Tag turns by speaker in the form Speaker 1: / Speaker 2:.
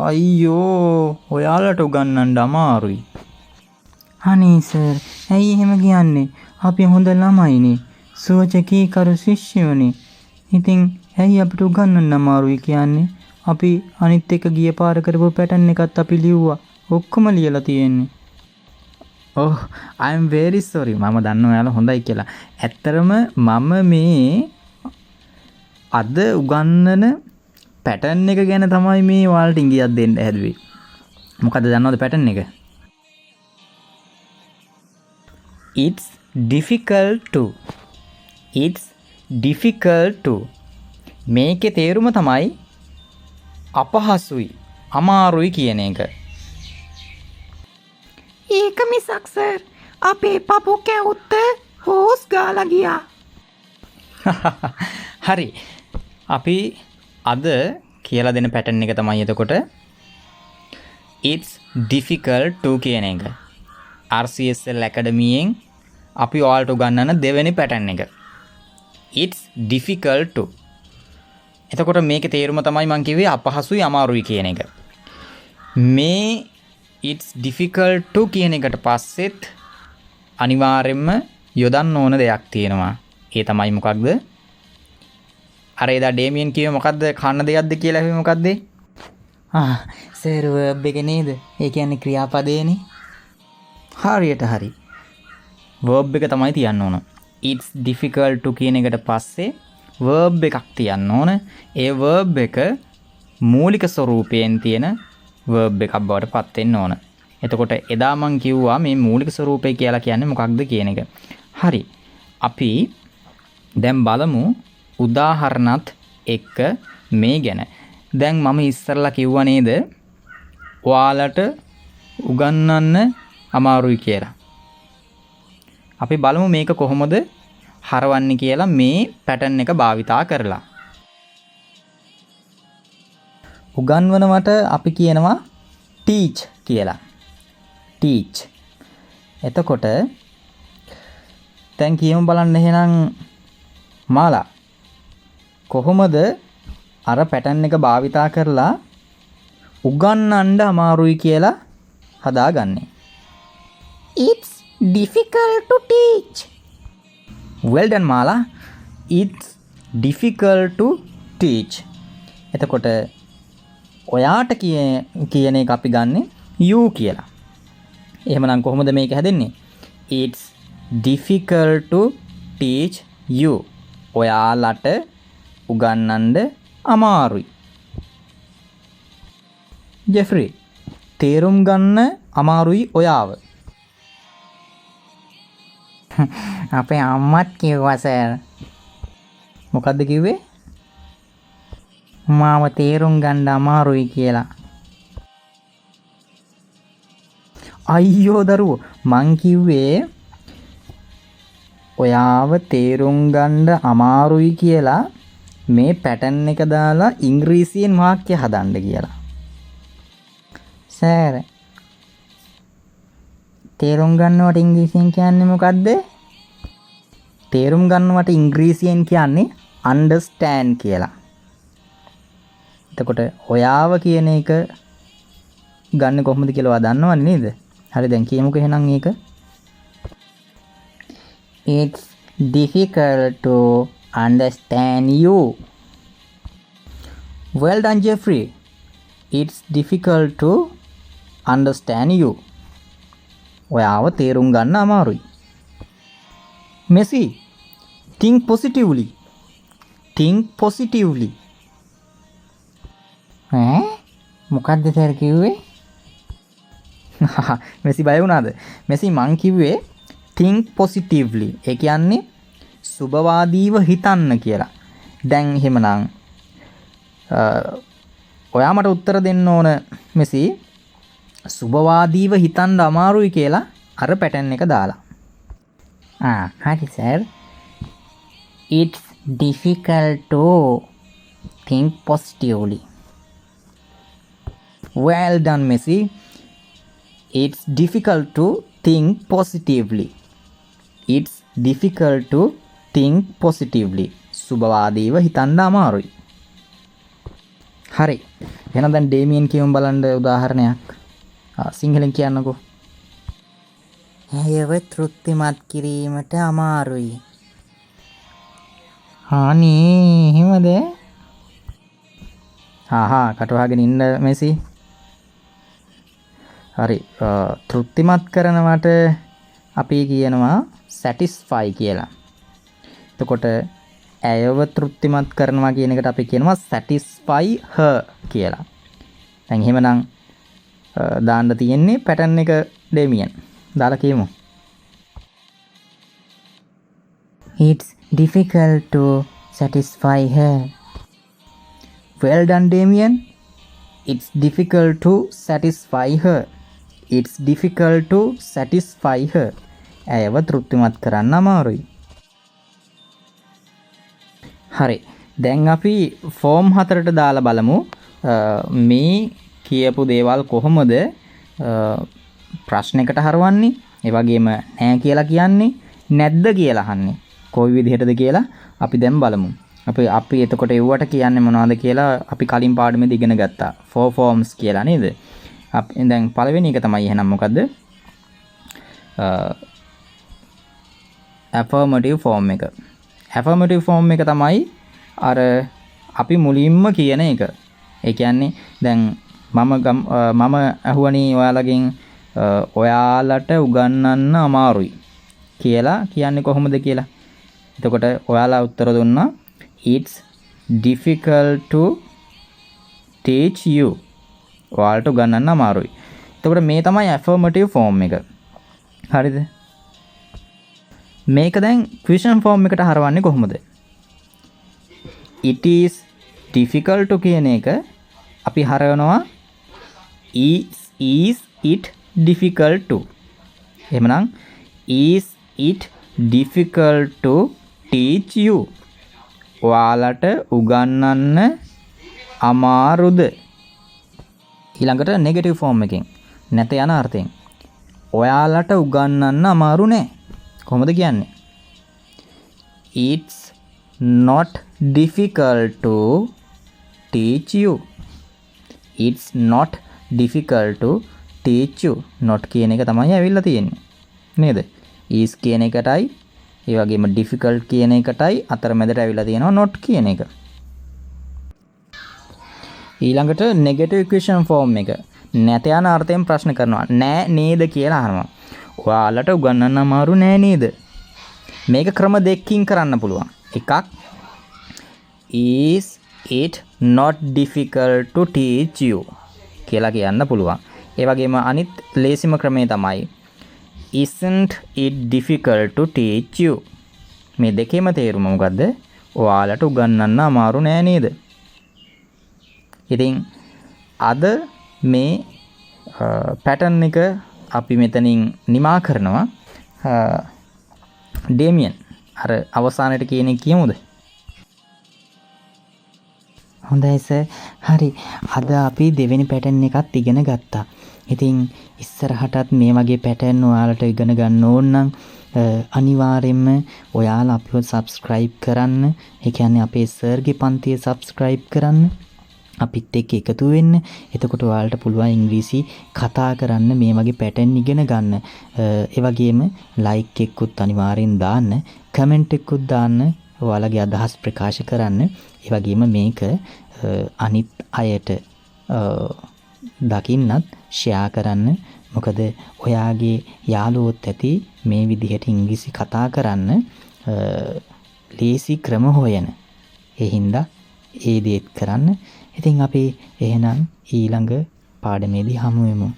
Speaker 1: අයියෝ ඔයාලට උගන්වන්න අමාරුයි.
Speaker 2: අනේ සර් ඇයි එහෙම කියන්නේ? අපි හොඳ ළමයිනේ. සුවචකී කරු ශිෂ්‍යයෝනේ. ඉතින් ඇයි අපිට උගන්වන්න අමාරුයි කියන්නේ? අපි අනිත් එක ගිය පාර කරපු පැටර්න් එකත් අපි ලිව්වා. ඔක්කොම ලියලා තියෙන්නේ.
Speaker 1: Oh, I am very sorry. මම දන්නවා ඔයාලා හොඳයි කියලා. ඇත්තරම මම මේ අද උගන්වන පැටර්න් එක ගැන තමයි මේ ඔයාලට ඉඟියක් දෙන්න හැදුවේ. මොකද්ද දන්නවද පැටර්න් එක? It's difficult to. මේකේ තේරුම තමයි අපහසුයි, අමාරුයි කියන එක.
Speaker 3: ඒක මිසක් සර් අපේ පපු කැවුත්ත හෝස් ගාලා ගියා.
Speaker 1: හරි. අපි අද කියලා දෙන පැටර්න් එක තමයි එතකොට it's difficult to කියන එක. RCSL Academy-යෙන් අපි ඔයාලට උගන්වන දෙවෙනි පැටර්න් එක. it's difficult to. එතකොට මේකේ තේරුම තමයි මම කිව්වේ අපහසුයි අමාරුයි කියන එක. මේ it's difficult to කියන එකට පස්සෙත් අනිවාර්යයෙන්ම යොදන්න ඕන දෙයක් තියෙනවා. ඒ තමයි මොකක්ද? අර එදා ඩේමියන් කිව්වේ මොකද්ද? කන්න දෙයක්ද කියලා කිව්වේ මොකද්ද?
Speaker 2: සර් verb එක නේද? ඒ කියන්නේ ක්‍රියාපදේනේ.
Speaker 1: හරියට හරි. verb එක තමයි තියන්න ඕන. it's difficult to කියන එකට පස්සේ verb එකක් තියන්න ඕන. ඒ verb එක මූලික ස්වරූපයෙන් තියෙන verb එකක් බවට පත් වෙන්න ඕන. එතකොට එදා මම කිව්වා මේ මූලික ස්වරූපය කියලා කියන්නේ මොකක්ද කියන එක. හරි. අපි දැන් බලමු උදාහරණත් එක්ක මේ ගැන. දැන් මම ඉස්සරලා කිව්වා නේද? ඔයාලට උගන්වන්න අමාරුයි කියලා. අපි බලමු මේක කොහොමද හරවන්නේ කියලා මේ පැටර්න් එක භාවිතා කරලා. උගන්වනවට අපි කියනවා teach කියලා. teach. එතකොට දැන් කියමු බලන්න එහෙනම් මාලා කොහොමද අර පැටර්න් එක භාවිතා කරලා උගන්වන්න අමාරුයි කියලා හදාගන්නේ?
Speaker 3: It's difficult to teach.
Speaker 1: Well done මාලා. It's difficult to teach. එතකොට ඔයාට කියන එක අපි ගන්නෙ you කියලා. එහෙමනම් කොහොමද මේක හැදෙන්නේ? It's difficult to teach you. ඔයාලට උගන්වන්න අමාරුයි. ජෙෆ්රි තේරුම් ගන්න අමාරුයි ඔයාව.
Speaker 2: අපේ අම්මත් කිව්වා සර්.
Speaker 1: මොකද්ද කිව්වේ?
Speaker 2: මාව තේරුම් ගන්න අමාරුයි කියලා.
Speaker 1: අයියෝ දරුවෝ මං කිව්වේ ඔයාව තේරුම් ගන්න අමාරුයි කියලා මේ පැටර්න් එක දාලා ඉංග්‍රීසියෙන් වාක්‍ය හදන්න කියලා.
Speaker 2: සර් තේරුම් ගන්නවට ඉංග්‍රීසියෙන් කියන්නේ මොකද්ද?
Speaker 1: තේරුම් ගන්නවට ඉංග්‍රීසියෙන් කියන්නේ understand කියලා. එතකොට ඔයාව කියන එක ගන්න කොහොමද කියලා ඔයා දන්නවනේ නේද? හරි දැන් කියමුකෝ එහෙනම් ඒක.
Speaker 2: It's difficult to understand you.
Speaker 1: Well done Jeffrey. It's difficult to understand you. ඔයාව තේරුම් ගන්න අමාරුයි. Messi, think positively. Think positively.
Speaker 2: මොකද්ද සර් කිව්වේ?
Speaker 1: මෙසි බය වුණාද? මෙසි මං කිව්වේ think positively. ඒ කියන්නේ සුබවාදීව හිතන්න කියලා. දැන් එහෙමනම් ඔයා මට උත්තර දෙන්න ඕන මෙසි සුබවාදීව හිතන්න අමාරුයි කියලා අර පැටර්න් එක දාලා.
Speaker 2: හරි sir. It's difficult to think positively.
Speaker 1: Well done Messi. It's difficult to think positively. It's difficult to think positively. සුබවාදීව හිතන්න අමාරුයි. හරි. එහෙනම් දැන් ඩේමියන් කියමු බලන්න උදාහරණයක්. සිංහලෙන් කියන්නකෝ.
Speaker 2: ඇයව තෘප්තිමත් කිරීමට අමාරුයි. අනේ එහෙමද?
Speaker 1: කටවහගෙන ඉන්න මෙසි. හරි. තෘප්තිමත් කරනවට අපි කියනවා satisfy කියලා. එතකොට ඇයව තෘප්තිමත් කරනවා කියන එකට අපි කියනවා satisfy her කියලා. දැන් එහෙමනම් දාන්න තියෙන්නේ pattern එක ඩේමියන්. දාලා කියමු.
Speaker 2: It's difficult to satisfy her.
Speaker 1: Well done, Damien. It's difficult to satisfy her. It's difficult to satisfy her. ඇයව තෘප්තිමත් කරන්න අමාරුයි. හරි. දැන් අපි ෆෝම් 4ට දාලා බලමු. මේ කියපු දේවල් කොහොමද ප්‍රශ්නයකට හරවන්නේ? ඒ වගේම නෑ කියලා කියන්නේ නැද්ද කියලා අහන්නේ. කොයි විදිහටද කියලා අපි දැන් බලමු. අපි එතකොට එව්වට කියන්නේ මොනවද කියලා අපි කලින් පාඩමේදී ඉගෙන ගත්තා. four forms කියලා නේද? දැන් පළවෙනි එක තමයි එහෙනම් මොකද්ද? affirmative form එක. affirmative form එක තමයි අර අපි මුලින්ම කියන එක. ඒ කියන්නේ දැන් මම අහුවනේ ඔයාලගෙන් ඔයාලට උගන්වන්න අමාරුයි කියලා කියන්නේ කොහොමද කියලා. එතකොට ඔයාලා උත්තර දුන්නා it's difficult to teach you. ඔයාලට උගන්වන්න අමාරුයි. එතකොට මේ තමයි affirmative form එක. හරිද? මේක දැන් question form එකට හරවන්නේ කොහොමද? it is difficult to කියන එක අපි හරවනවා is it difficult to. එහෙමනම් is it difficult to teach you. ඔයාලට උගන්වන්න අමාරුද? ඊළඟට negative form එකෙන් නැත යන අර්ථයෙන් ඔයාලට උගන්වන්න අමාරු නෑ. කොහොමද කියන්නේ? It's not difficult to teach you. It's not difficult to teach you. not කියන එක තමයි ඇවිල්ලා තියෙන්නේ. නේද? is කියන එකටයි ඒ වගේම difficult කියන එකටයි අතරමැදට ඇවිල්ලා තියෙනවා not කියන එක. ඊළඟට negative equation form එක නැත යන අර්ථයෙන් ප්‍රශ්න කරනවා. නෑ නේද කියලා අහනවා. ඔයාලට උගන්වන්න අමාරු නෑ නේද? මේක ක්‍රම දෙකකින් කරන්න පුළුවන්. එකක් is it not difficult to teach you කියලා කියන්න පුළුවන්. ඒ වගේම අනිත් ලේසිම ක්‍රමය තමයි isn't it difficult to teach you. මේ දෙකේම තේරුම මොකද්ද? ඔයාලට උගන්වන්න අමාරු නෑ නේද? ඉතින් අද මේ පැටර්න් එක අපි මෙතනින් නිමා කරනවා. ඩේමියන් අර අවසානයේ කියන එක කියමුද?
Speaker 2: හොඳයි සර්. හරි. අද අපි දෙවෙනි පැටර්න් එකත් ඉගෙන ගත්තා. ඉතින් ඉස්සරහටත් මේ වගේ පැටර්න් ඔයාලට ඉගෙන ගන්න ඕන නම් අනිවාර්යයෙන්ම ඔයාලා අපිව subscribe කරන්න. ඒ කියන්නේ අපේ සර්ගේ පන්තිය subscribe කරන්න. අපිත් එක්ක එකතු වෙන්න. එතකොට ඔයාලට පුළුවන් ඉංග්‍රීසි කතා කරන්න මේ වගේ පැටර්න් ඉගෙන ගන්න. ඒ වගේම like එකකුත් අනිවාර්යෙන් දාන්න, comment එකකුත් දාන්න, ඔයාලගේ අදහස් ප්‍රකාශ කරන්න. ඒ වගේම මේක අනිත් අයට දකින්නත් share කරන්න. මොකද ඔයාගේ යාළුවොත් ඇති මේ විදිහට ඉංග්‍රීසි කතා කරන්න ලේසි ක්‍රම හොයන. ඒ හින්දා ඒ දේත් කරන්න. ඉතින් අපි එහෙනම් ඊළඟ පාඩමේදී හමු වෙමු.